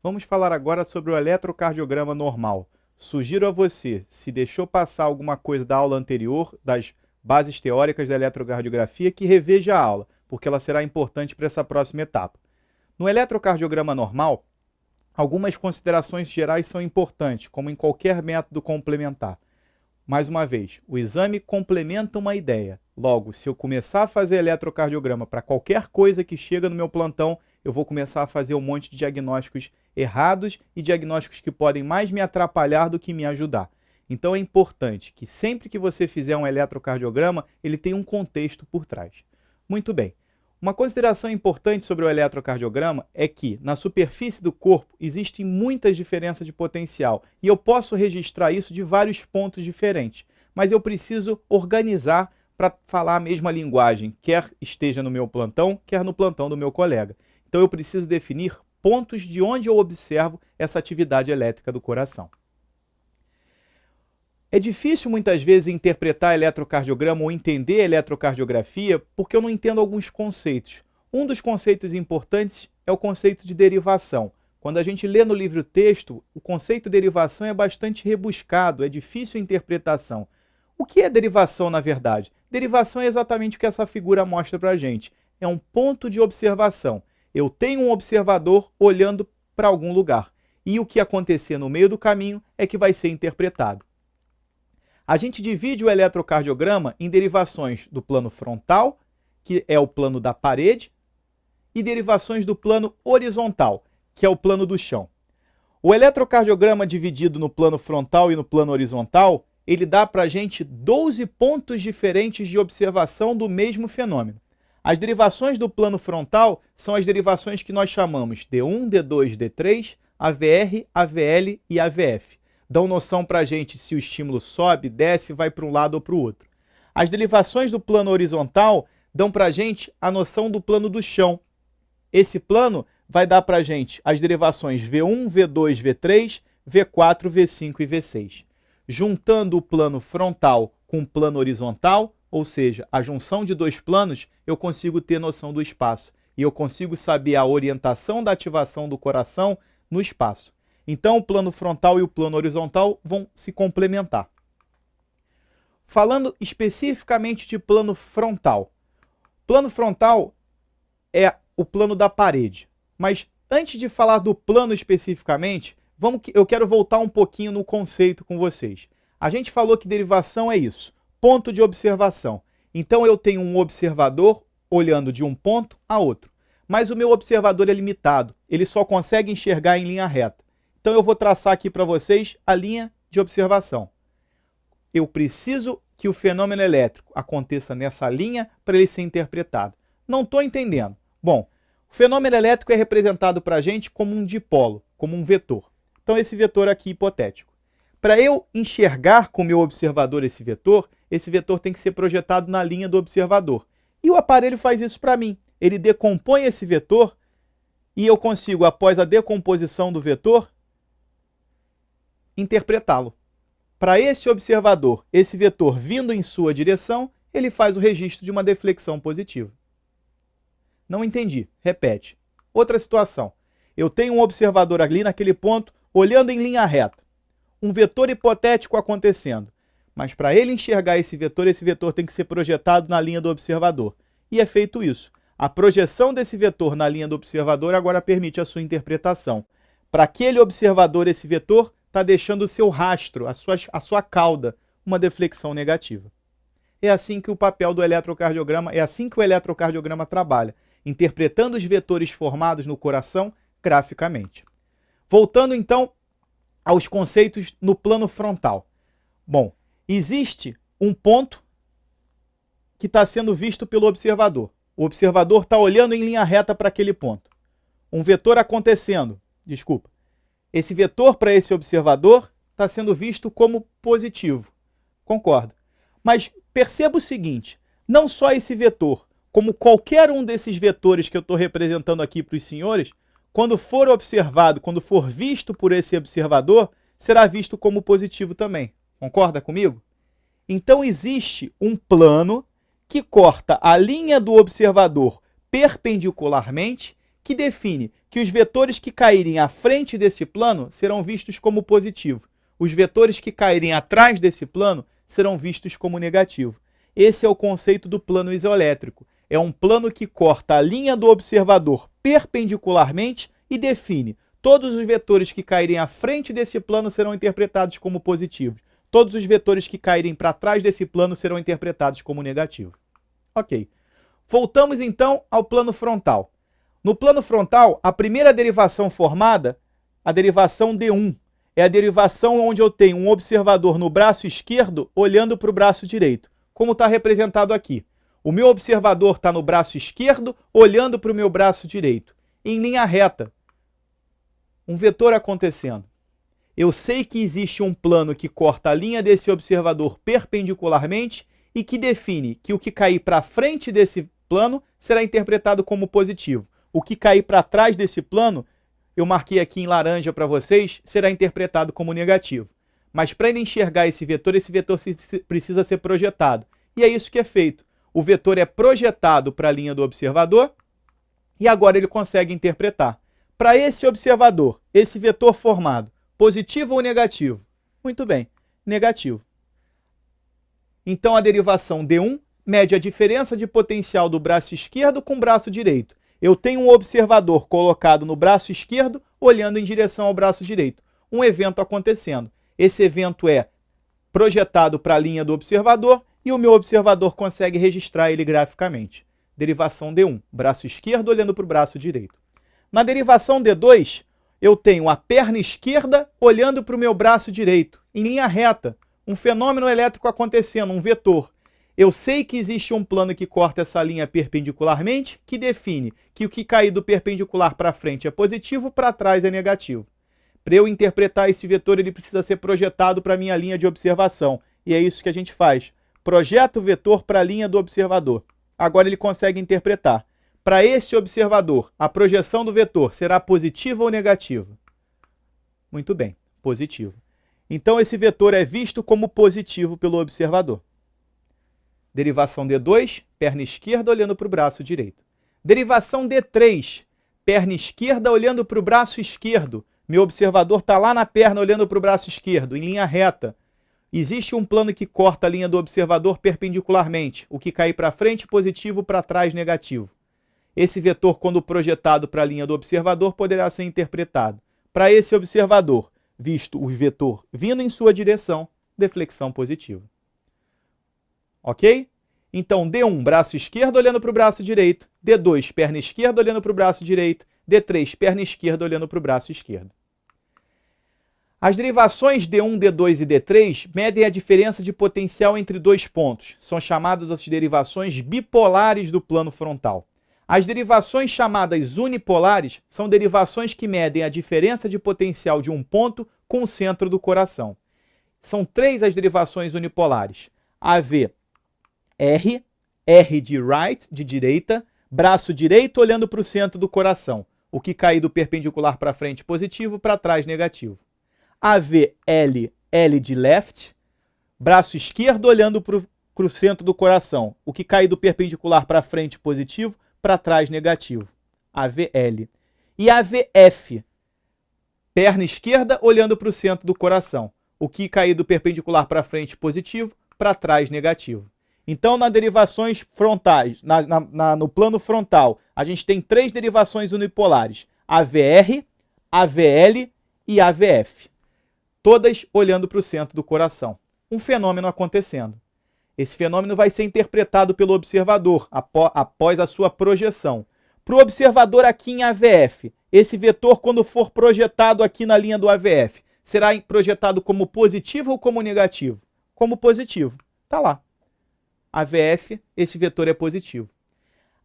Vamos falar agora sobre o eletrocardiograma normal. Sugiro a você, se deixou passar alguma coisa da aula anterior, das bases teóricas da eletrocardiografia, que reveja a aula, porque ela será importante para essa próxima etapa. No eletrocardiograma normal, algumas considerações gerais são importantes, como em qualquer método complementar. Mais uma vez, o exame complementa uma ideia. Logo, se eu começar a fazer eletrocardiograma para qualquer coisa que chega no meu plantão, eu vou começar a fazer um monte de diagnósticos errados e diagnósticos que podem mais me atrapalhar do que me ajudar. Então é importante que sempre que você fizer um eletrocardiograma, ele tenha um contexto por trás. Muito bem. Uma consideração importante sobre o eletrocardiograma é que, na superfície do corpo, existem muitas diferenças de potencial e eu posso registrar isso de vários pontos diferentes, mas eu preciso organizar para falar a mesma linguagem, quer esteja no meu plantão, quer no plantão do meu colega. Então eu preciso definir pontos de onde eu observo essa atividade elétrica do coração. É difícil muitas vezes interpretar eletrocardiograma ou entender eletrocardiografia porque eu não entendo alguns conceitos. Um dos conceitos importantes é o conceito de derivação. Quando a gente lê no livro-texto, o conceito de derivação é bastante rebuscado, é difícil a interpretação. O que é derivação, na verdade? Derivação é exatamente o que essa figura mostra para a gente. É um ponto de observação. Eu tenho um observador olhando para algum lugar. E o que acontecer no meio do caminho é que vai ser interpretado. A gente divide o eletrocardiograma em derivações do plano frontal, que é o plano da parede, e derivações do plano horizontal, que é o plano do chão. O eletrocardiograma dividido no plano frontal e no plano horizontal, ele dá para a gente 12 pontos diferentes de observação do mesmo fenômeno. As derivações do plano frontal são as derivações que nós chamamos D1, D2, D3, AVR, AVL e AVF. Dão noção para a gente se o estímulo sobe, desce, vai para um lado ou para o outro. As derivações do plano horizontal dão para a gente a noção do plano do chão. Esse plano vai dar para a gente as derivações V1, V2, V3, V4, V5 e V6. Juntando o plano frontal com o plano horizontal, ou seja, a junção de dois planos, eu consigo ter noção do espaço. E eu consigo saber a orientação da ativação do coração no espaço. Então, o plano frontal e o plano horizontal vão se complementar. Falando especificamente de plano frontal. Plano frontal é o plano da parede. Mas antes de falar do plano especificamente, eu quero voltar um pouquinho no conceito com vocês. A gente falou que derivação é isso, ponto de observação. Então, eu tenho um observador olhando de um ponto a outro. Mas o meu observador é limitado, ele só consegue enxergar em linha reta. Então eu vou traçar aqui para vocês a linha de observação. Eu preciso que o fenômeno elétrico aconteça nessa linha para ele ser interpretado. Não estou entendendo. Bom, o fenômeno elétrico é representado para a gente como um dipolo, como um vetor. Então esse vetor aqui hipotético. Para eu enxergar com o meu observador esse vetor tem que ser projetado na linha do observador. E o aparelho faz isso para mim. Ele decompõe esse vetor e eu consigo, após a decomposição do vetor, interpretá-lo. Para esse observador, esse vetor vindo em sua direção, ele faz o registro de uma deflexão positiva. Não entendi. Repete. Outra situação. Eu tenho um observador ali naquele ponto, olhando em linha reta. Um vetor hipotético acontecendo. Mas para ele enxergar esse vetor tem que ser projetado na linha do observador. E é feito isso. A projeção desse vetor na linha do observador agora permite a sua interpretação. Para aquele observador, esse vetor está deixando o seu rastro, a sua cauda, uma deflexão negativa. É assim que o papel do eletrocardiograma, é assim que o eletrocardiograma trabalha, interpretando os vetores formados no coração graficamente. Voltando então aos conceitos no plano frontal. Bom, existe um ponto que está sendo visto pelo observador. O observador está olhando em linha reta para aquele ponto. Um vetor acontecendo, desculpa. Esse vetor para esse observador está sendo visto como positivo. Concordo. Mas perceba o seguinte, não só esse vetor, como qualquer um desses vetores que eu estou representando aqui para os senhores, quando for observado, quando for visto por esse observador, será visto como positivo também. Concorda comigo? Então existe um plano que corta a linha do observador perpendicularmente, que define que os vetores que caírem à frente desse plano serão vistos como positivo. Os vetores que caírem atrás desse plano serão vistos como negativo. Esse é o conceito do plano isoelétrico. É um plano que corta a linha do observador perpendicularmente e define todos os vetores que caírem à frente desse plano serão interpretados como positivos. Todos os vetores que caírem para trás desse plano serão interpretados como negativos. Ok. Voltamos então ao plano frontal. No plano frontal, a primeira derivação formada, a derivação D1, é a derivação onde eu tenho um observador no braço esquerdo olhando para o braço direito, como está representado aqui. O meu observador está no braço esquerdo olhando para o meu braço direito, em linha reta. Um vetor acontecendo. Eu sei que existe um plano que corta a linha desse observador perpendicularmente e que define que o que cair para frente desse plano será interpretado como positivo. O que cair para trás desse plano, eu marquei aqui em laranja para vocês, será interpretado como negativo. Mas para ele enxergar esse vetor precisa ser projetado. E é isso que é feito. O vetor é projetado para a linha do observador e agora ele consegue interpretar. Para esse observador, esse vetor formado, positivo ou negativo? Muito bem, negativo. Então a derivação D1 mede a diferença de potencial do braço esquerdo com o braço direito. Eu tenho um observador colocado no braço esquerdo, olhando em direção ao braço direito. Um evento acontecendo. Esse evento é projetado para a linha do observador e o meu observador consegue registrar ele graficamente. Derivação D1, braço esquerdo olhando para o braço direito. Na derivação D2, eu tenho a perna esquerda olhando para o meu braço direito, em linha reta. Um fenômeno elétrico acontecendo, um vetor. Eu sei que existe um plano que corta essa linha perpendicularmente, que define que o que cair do perpendicular para frente é positivo, para trás é negativo. Para eu interpretar esse vetor, ele precisa ser projetado para a minha linha de observação. E é isso que a gente faz. Projeta o vetor para a linha do observador. Agora ele consegue interpretar. Para esse observador, a projeção do vetor será positiva ou negativa? Muito bem, positivo. Então esse vetor é visto como positivo pelo observador. Derivação D2, perna esquerda olhando para o braço direito. Derivação D3, perna esquerda olhando para o braço esquerdo. Meu observador está lá na perna olhando para o braço esquerdo, em linha reta. Existe um plano que corta a linha do observador perpendicularmente. O que cair para frente, positivo, para trás, negativo. Esse vetor, quando projetado para a linha do observador, poderá ser interpretado. Para esse observador, visto o vetor vindo em sua direção, deflexão positiva. Ok? Então, D1, braço esquerdo olhando para o braço direito. D2, perna esquerda olhando para o braço direito. D3, perna esquerda olhando para o braço esquerdo. As derivações D1, D2 e D3 medem a diferença de potencial entre dois pontos. São chamadas as derivações bipolares do plano frontal. As derivações chamadas unipolares são derivações que medem a diferença de potencial de um ponto com o centro do coração. São três as derivações unipolares. AV R, R de right, de direita, braço direito olhando para o centro do coração. O que cair do perpendicular para frente positivo, para trás negativo. AV L, L de left, braço esquerdo olhando para o centro do coração. O que cair do perpendicular para frente positivo, para trás negativo. AVL. E AVF, perna esquerda olhando para o centro do coração. O que cair do perpendicular para frente positivo, para trás negativo. Então, nas derivações frontais, no plano frontal, a gente tem três derivações unipolares. AVR, AVL e AVF. Todas olhando para o centro do coração. Um fenômeno acontecendo. Esse fenômeno vai ser interpretado pelo observador após a sua projeção. Para o observador aqui em AVF, esse vetor, quando for projetado aqui na linha do AVF, será projetado como positivo ou como negativo? Como positivo. Está lá. AVF, esse vetor é positivo.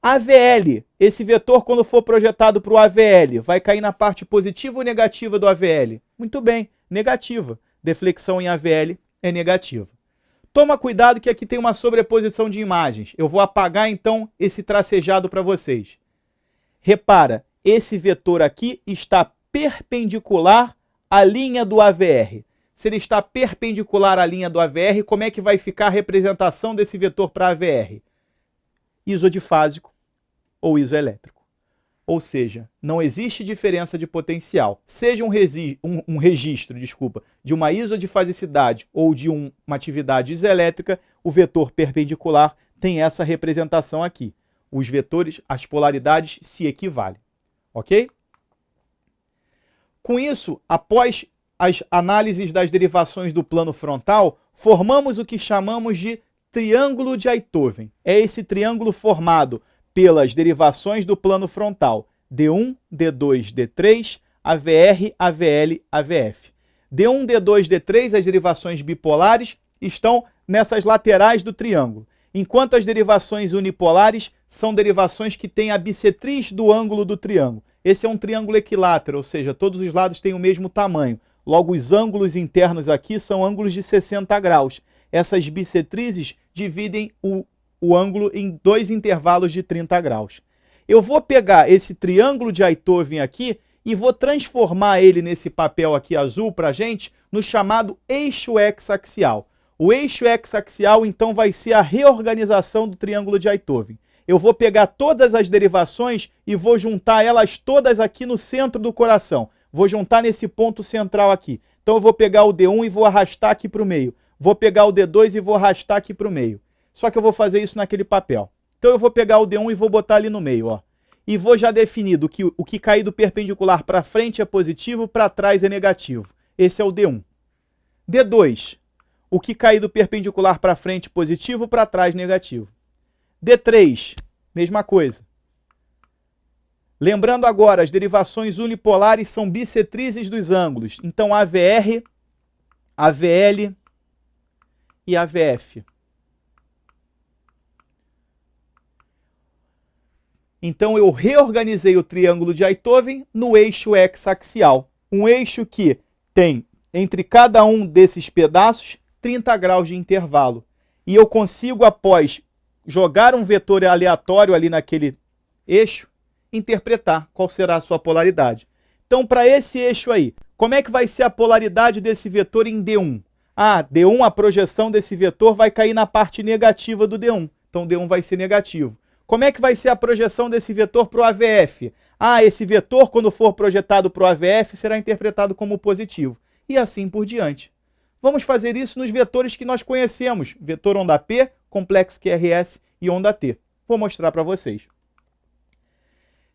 AVL, esse vetor, quando for projetado para o AVL, vai cair na parte positiva ou negativa do AVL? Muito bem, negativa. Deflexão em AVL é negativa. Toma cuidado que aqui tem uma sobreposição de imagens. Eu vou apagar, então, esse tracejado para vocês. Repara, esse vetor aqui está perpendicular à linha do AVR. Se ele está perpendicular à linha do AVR, como é que vai ficar a representação desse vetor para AVR? Isodifásico ou isoelétrico. Ou seja, não existe diferença de potencial. Seja um registro, de uma isodifasicidade ou de uma atividade isoelétrica, o vetor perpendicular tem essa representação aqui. Os vetores, as polaridades se equivalem. Ok? Com isso, após as análises das derivações do plano frontal, formamos o que chamamos de triângulo de Einthoven. É esse triângulo formado pelas derivações do plano frontal, D1, D2, D3, AVR, AVL, AVF. D1, D2, D3, as derivações bipolares, estão nessas laterais do triângulo, enquanto as derivações unipolares são derivações que têm a bissetriz do ângulo do triângulo. Esse é um triângulo equilátero, ou seja, todos os lados têm o mesmo tamanho. Logo, os ângulos internos aqui são ângulos de 60 graus. Essas bissetrizes dividem o ângulo em dois intervalos de 30 graus. Eu vou pegar esse triângulo de Einthoven aqui e vou transformar ele nesse papel aqui azul para a gente no chamado eixo x-axial. O eixo x-axial, então, vai ser a reorganização do triângulo de Einthoven. Eu vou pegar todas as derivações e vou juntar elas todas aqui no centro do coração. Vou juntar nesse ponto central aqui. Então eu vou pegar o D1 e vou arrastar aqui para o meio. Vou pegar o D2 e vou arrastar aqui para o meio. Só que eu vou fazer isso naquele papel. Então eu vou pegar o D1 e vou botar ali no meio, ó. E vou já definir que o que cair do perpendicular para frente é positivo, para trás é negativo. Esse é o D1. D2. O que cair do perpendicular para frente positivo, para trás negativo. D3. Mesma coisa. Lembrando agora, as derivações unipolares são bissetrizes dos ângulos. Então, AVR, AVL e AVF. Então, eu reorganizei o triângulo de Einthoven no eixo x-axial. Um eixo que tem, entre cada um desses pedaços, 30 graus de intervalo. E eu consigo, após jogar um vetor aleatório ali naquele eixo, interpretar qual será a sua polaridade. Então, para esse eixo aí, como é que vai ser a polaridade desse vetor em D1? Ah, D1, a projeção desse vetor vai cair na parte negativa do D1. Então, D1 vai ser negativo. Como é que vai ser a projeção desse vetor para o AVF? Ah, esse vetor, quando for projetado para o AVF, será interpretado como positivo. E assim por diante. Vamos fazer isso nos vetores que nós conhecemos. Vetor onda P, complexo QRS e onda T. Vou mostrar para vocês.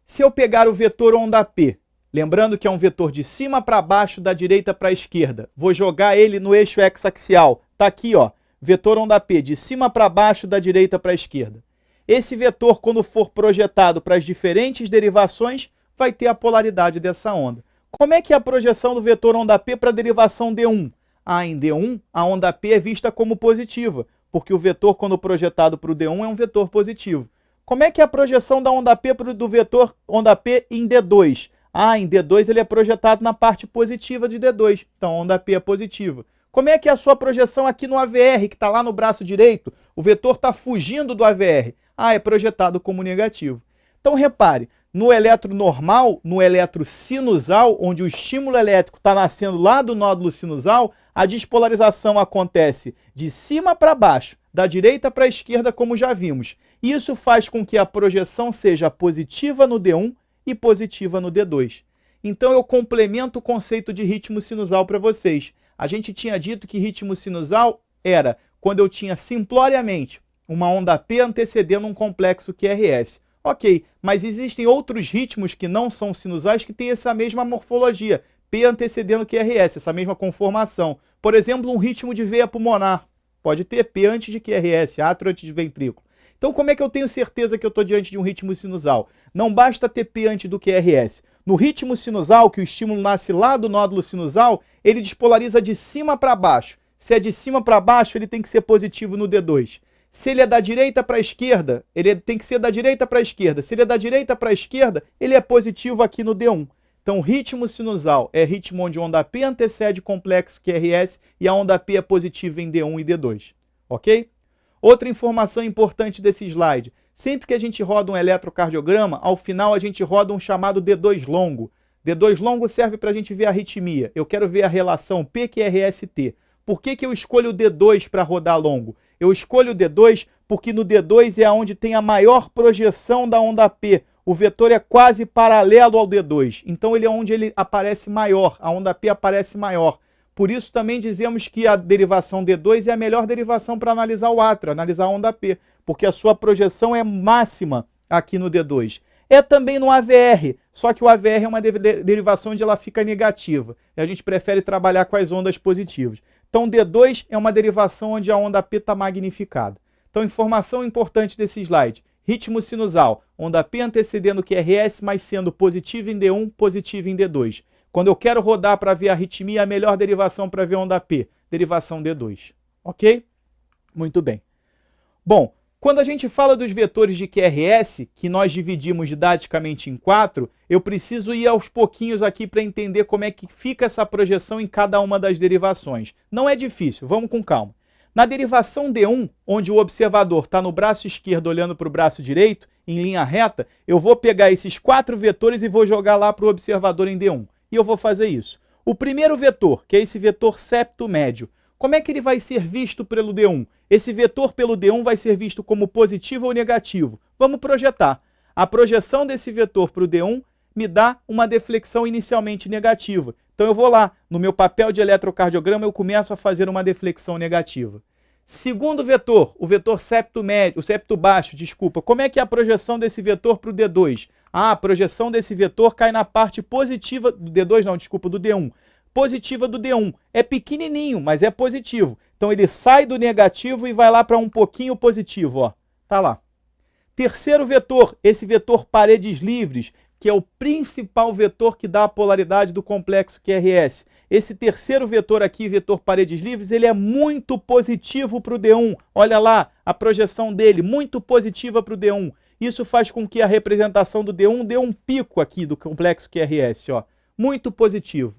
Se eu pegar o vetor onda P, lembrando que é um vetor de cima para baixo, da direita para a esquerda, vou jogar ele no eixo x-axial. Está aqui, ó, vetor onda P, de cima para baixo, da direita para a esquerda. Esse vetor, quando for projetado para as diferentes derivações, vai ter a polaridade dessa onda. Como é que é a projeção do vetor onda P para a derivação D1? Ah, em D1, a onda P é vista como positiva, porque o vetor, quando projetado para o D1, é um vetor positivo. Como é que é a projeção da onda P do vetor onda P em D2? Ah, em D2 ele é projetado na parte positiva de D2, então a onda P é positiva. Como é que é a sua projeção aqui no AVR, que está lá no braço direito? O vetor está fugindo do AVR. Ah, é projetado como negativo. Então repare, no elétron normal, no elétron sinusal, onde o estímulo elétrico está nascendo lá do nódulo sinusal, a despolarização acontece de cima para baixo, da direita para a esquerda, como já vimos. Isso faz com que a projeção seja positiva no D1 e positiva no D2. Então eu complemento o conceito de ritmo sinusal para vocês. A gente tinha dito que ritmo sinusal era quando eu tinha simploriamente uma onda P antecedendo um complexo QRS. Ok, mas existem outros ritmos que não são sinusais que têm essa mesma morfologia, P antecedendo QRS, essa mesma conformação. Por exemplo, um ritmo de veia pulmonar. Pode ter P antes de QRS, átrio antes de ventrículo. Então, como é que eu tenho certeza que eu estou diante de um ritmo sinusal? Não basta ter P antes do QRS. No ritmo sinusal, que o estímulo nasce lá do nódulo sinusal, ele despolariza de cima para baixo. Se é de cima para baixo, ele tem que ser positivo no D2. Se ele é da direita para a esquerda, ele tem que ser da direita para a esquerda. Se ele é da direita para a esquerda, ele é positivo aqui no D1. Então, ritmo sinusal é ritmo onde a onda P antecede complexo QRS e a onda P é positiva em D1 e D2. Ok? Outra informação importante desse slide. Sempre que a gente roda um eletrocardiograma, ao final a gente roda um chamado D2 longo. D2 longo serve para a gente ver a arritmia. Eu quero ver a relação P-QRS-T. Por que eu escolho o D2 para rodar longo? Eu escolho o D2 porque no D2 é onde tem a maior projeção da onda P, o vetor é quase paralelo ao D2. Então ele é onde ele aparece maior, a onda P aparece maior. Por isso também dizemos que a derivação D2 é a melhor derivação para analisar o átrio, analisar a onda P, porque a sua projeção é máxima aqui no D2. É também no AVR, só que o AVR é uma derivação onde ela fica negativa, e a gente prefere trabalhar com as ondas positivas. Então D2 é uma derivação onde a onda P está magnificada. Então informação importante desse slide, ritmo sinusal, onda P antecedendo o QRS, mas sendo positivo em D1, positivo em D2. Quando eu quero rodar para ver a arritmia, a melhor derivação para ver onda P, derivação D2. Ok? Muito bem. Bom, quando a gente fala dos vetores de QRS, que nós dividimos didaticamente em 4, eu preciso ir aos pouquinhos aqui para entender como é que fica essa projeção em cada uma das derivações. Não é difícil, vamos com calma. Na derivação D1, onde o observador está no braço esquerdo olhando para o braço direito, em linha reta, eu vou pegar esses 4 vetores e vou jogar lá para o observador em D1. E eu vou fazer isso. O primeiro vetor, que é esse vetor septo médio, como é que ele vai ser visto pelo D1? Esse vetor pelo D1 vai ser visto como positivo ou negativo? Vamos projetar. A projeção desse vetor para o D1 me dá uma deflexão inicialmente negativa. Então eu vou lá, no meu papel de eletrocardiograma, eu começo a fazer uma deflexão negativa. Segundo vetor, o vetor septo médio, o septo baixo, desculpa. Como é que é a projeção desse vetor para o D2? Ah, a projeção desse vetor cai na parte positiva do D2, não, desculpa, do D1. Positiva do D1. É pequenininho, mas é positivo. Então ele sai do negativo e vai lá para um pouquinho positivo, ó. Tá lá. Terceiro vetor, esse vetor paredes livres, que é o principal vetor que dá a polaridade do complexo QRS. Esse terceiro vetor aqui, vetor paredes livres, ele é muito positivo para o D1. Olha lá a projeção dele, muito positiva para o D1. Isso faz com que a representação do D1 dê um pico aqui do complexo QRS, ó. Muito positivo.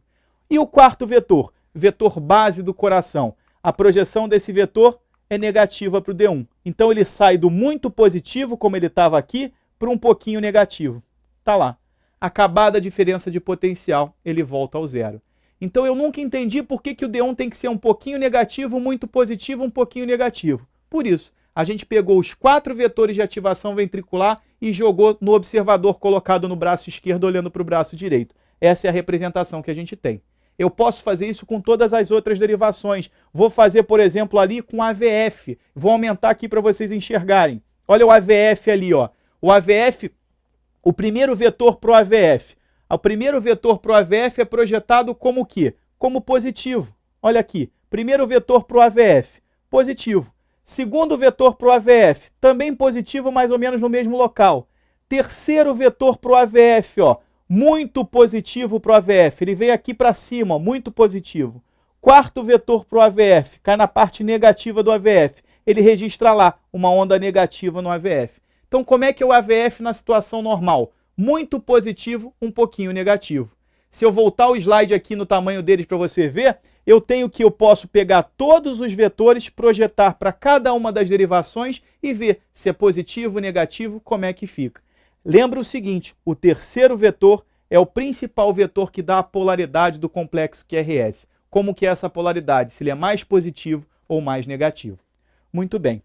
E o quarto vetor, vetor base do coração. A projeção desse vetor é negativa para o D1. Então ele sai do muito positivo, como ele estava aqui, para um pouquinho negativo. Tá lá. Acabada a diferença de potencial, ele volta ao zero. Então eu nunca entendi por que o D1 tem que ser um pouquinho negativo, muito positivo, um pouquinho negativo. Por isso, a gente pegou os 4 vetores de ativação ventricular e jogou no observador colocado no braço esquerdo, olhando para o braço direito. Essa é a representação que a gente tem. Eu posso fazer isso com todas as outras derivações. Vou fazer, por exemplo, ali com AVF. Vou aumentar aqui para vocês enxergarem. Olha o AVF ali, ó. O AVF, o primeiro vetor para o AVF. O primeiro vetor para o AVF é projetado como o quê? Como positivo. Olha aqui. Primeiro vetor para o AVF, positivo. Segundo vetor para o AVF, também positivo, mais ou menos no mesmo local. Terceiro vetor para o AVF, ó. Muito positivo para o AVF, ele vem aqui para cima, ó, muito positivo. Quarto vetor para o AVF, cai na parte negativa do AVF, ele registra lá uma onda negativa no AVF. Então como é que é o AVF na situação normal? Muito positivo, um pouquinho negativo. Se eu voltar o slide aqui no tamanho deles para você ver, eu posso pegar todos os vetores, projetar para cada uma das derivações e ver se é positivo, negativo, como é que fica. Lembra o seguinte, o terceiro vetor é o principal vetor que dá a polaridade do complexo QRS. Como que é essa polaridade? Se ele é mais positivo ou mais negativo. Muito bem.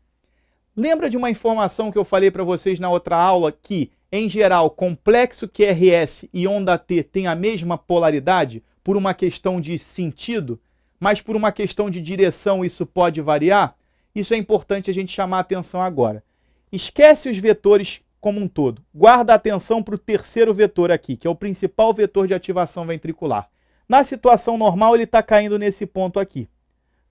Lembra de uma informação que eu falei para vocês na outra aula que, em geral, complexo QRS e onda T têm a mesma polaridade por uma questão de sentido, mas por uma questão de direção isso pode variar? Isso é importante a gente chamar a atenção agora. Esquece os vetores como um todo. Guarda a atenção para o terceiro vetor aqui, que é o principal vetor de ativação ventricular. Na situação normal, ele está caindo nesse ponto aqui.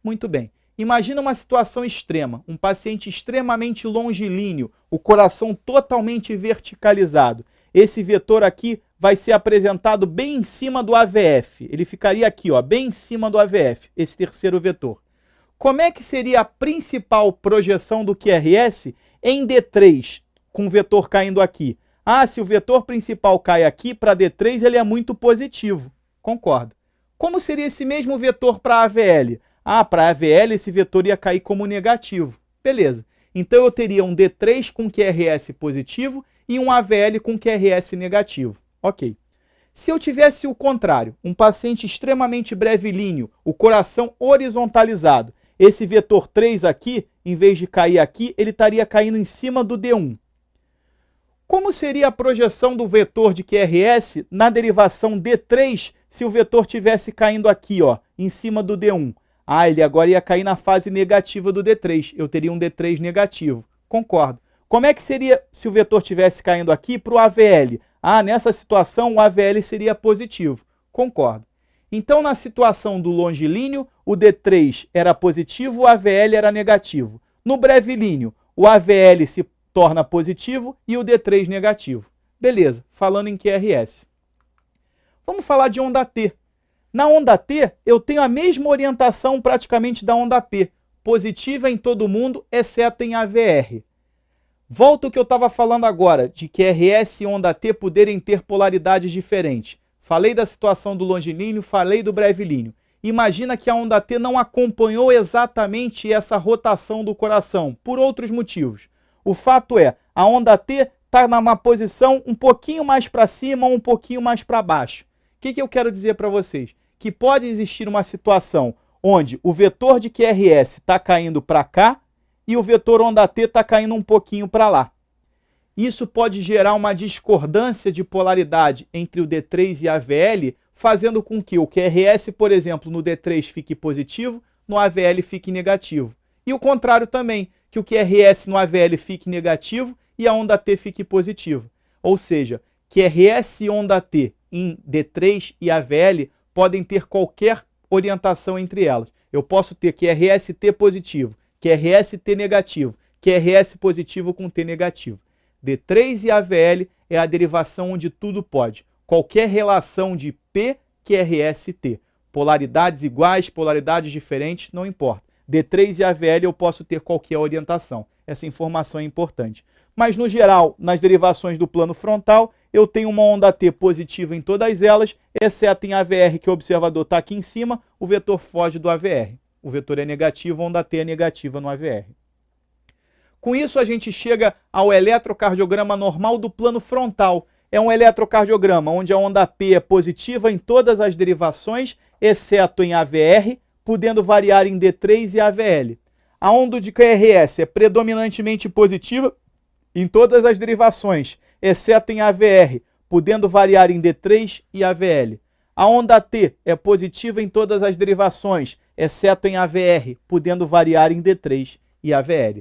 Muito bem. Imagina uma situação extrema, um paciente extremamente longilíneo, o coração totalmente verticalizado. Esse vetor aqui vai ser apresentado bem em cima do AVF. Ele ficaria aqui, ó, bem em cima do AVF, esse terceiro vetor. Como é que seria a principal projeção do QRS em D3? Com o vetor caindo aqui. Ah, se o vetor principal cai aqui, para D3 ele é muito positivo. Concordo. Como seria esse mesmo vetor para AVL? Ah, para AVL esse vetor ia cair como negativo. Beleza. Então eu teria um D3 com QRS positivo e um AVL com QRS negativo. Ok. Se eu tivesse o contrário, um paciente extremamente brevilíneo, o coração horizontalizado, esse vetor 3 aqui, em vez de cair aqui, ele estaria caindo em cima do D1. Como seria a projeção do vetor de QRS na derivação D3 se o vetor tivesse caindo aqui, ó, em cima do D1? Ah, ele agora ia cair na fase negativa do D3. Eu teria um D3 negativo. Concordo. Como é que seria se o vetor tivesse caindo aqui para o AVL? Ah, nessa situação o AVL seria positivo. Concordo. Então, na situação do longilíneo, o D3 era positivo, o AVL era negativo. No brevilíneo, o AVL se torna positivo e o D3 negativo. Beleza, falando em QRS. Vamos falar de onda T. Na onda T, eu tenho a mesma orientação praticamente da onda P, positiva em todo mundo, exceto em AVR. Volta ao que eu estava falando agora, de QRS e onda T poderem ter polaridades diferentes. Falei da situação do longilíneo, falei do brevilíneo. Imagina que a onda T não acompanhou exatamente essa rotação do coração, por outros motivos. O fato é, a onda T está numa posição um pouquinho mais para cima ou um pouquinho mais para baixo. O que eu quero dizer para vocês? Que pode existir uma situação onde o vetor de QRS está caindo para cá e o vetor onda T está caindo um pouquinho para lá. Isso pode gerar uma discordância de polaridade entre o D3 e a AVL, fazendo com que o QRS, por exemplo, no D3 fique positivo, no AVL fique negativo. E o contrário também, que o QRS no AVL fique negativo e a onda T fique positivo. Ou seja, QRS e onda T em D3 e AVL podem ter qualquer orientação entre elas. Eu posso ter QRS-T positivo, QRS-T negativo, QRS positivo com T negativo. D3 e AVL é a derivação onde tudo pode. Qualquer relação de P, QRS-T. Polaridades iguais, polaridades diferentes, não importa. D3 e AVL eu posso ter qualquer orientação. Essa informação é importante. Mas, no geral, nas derivações do plano frontal, eu tenho uma onda T positiva em todas elas, exceto em AVR, que o observador está aqui em cima, o vetor foge do AVR. O vetor é negativo, a onda T é negativa no AVR. Com isso, a gente chega ao eletrocardiograma normal do plano frontal. É um eletrocardiograma onde a onda P é positiva em todas as derivações, exceto em AVR, podendo variar em D3 e AVL. A onda de QRS é predominantemente positiva em todas as derivações, exceto em AVR, podendo variar em D3 e AVL. A onda T é positiva em todas as derivações, exceto em AVR, podendo variar em D3 e AVL.